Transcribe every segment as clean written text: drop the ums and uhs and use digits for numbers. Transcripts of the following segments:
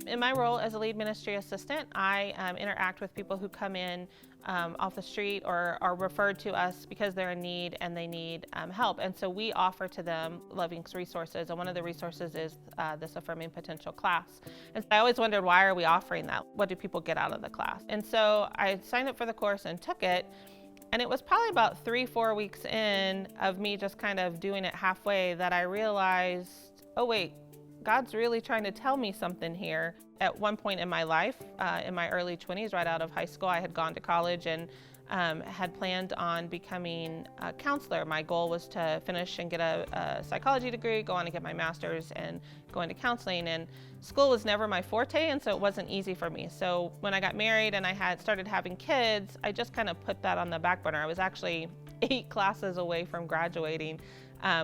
In my role as a lead ministry assistant, I interact with people who come in off the street or are referred to us because they're in need and they need help. And so we offer to them loving resources. And one of the resources is this Affirming Potential class. And so I always wondered, why are we offering that? What do people get out of the class? And so I signed up for the course and took it. And it was probably about 3-4 weeks in of me just kind of doing it halfway that I realized, oh wait, God's really trying to tell me something here. At one point in my life, in my early 20s, right out of high school, I had gone to college and had planned on becoming a counselor. My goal was to finish and get a psychology degree, go on and get my master's, and go into counseling. And school was never my forte, and so it wasn't easy for me. So when I got married and I had started having kids, I just kind of put that on the back burner. I was actually 8 classes away from graduating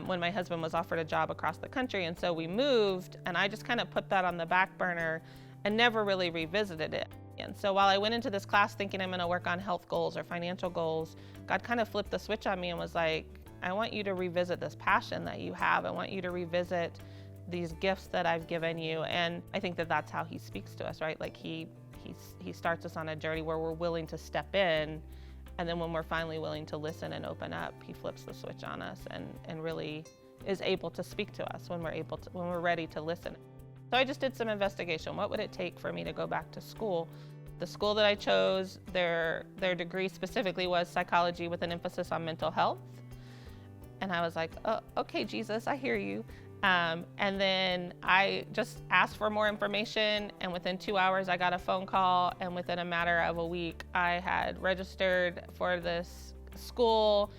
when my husband was offered a job across the country. And so we moved, and I just kind of put that on the back burner and never really revisited it. And so while I went into this class thinking I'm going to work on health goals or financial goals, God kind of flipped the switch on me and was like, I want you to revisit this passion that you have. I want you to revisit these gifts that I've given you. And I think that that's how he speaks to us, right? Like he starts us on a journey where we're willing to step in. And then when we're finally willing to listen and open up, he flips the switch on us and really is able to speak to us when we're ready to listen. So I just did some investigation. What would it take for me to go back to school? The school that I chose, their degree specifically was psychology with an emphasis on mental health. And I was like, oh, okay, Jesus, I hear you. And then I just asked for more information, and within 2 hours I got a phone call, and within a matter of a week I had registered for this school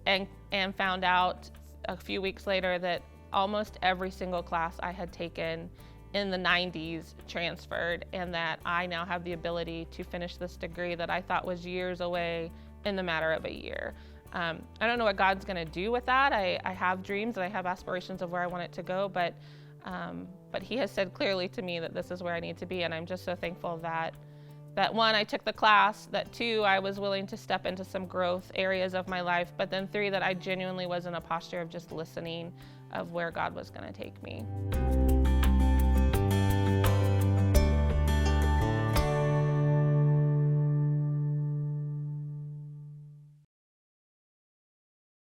and found out a few weeks later that almost every single class I had taken in the 90s transferred, and that I now have the ability to finish this degree that I thought was years away in the matter of a year. I don't know what God's going to do with that. I have dreams and I have aspirations of where I want it to go, but he has said clearly to me that this is where I need to be, and I'm just so thankful that one, I took the class, that 2, I was willing to step into some growth areas of my life, but then 3, that I genuinely was in a posture of just listening of where God was going to take me.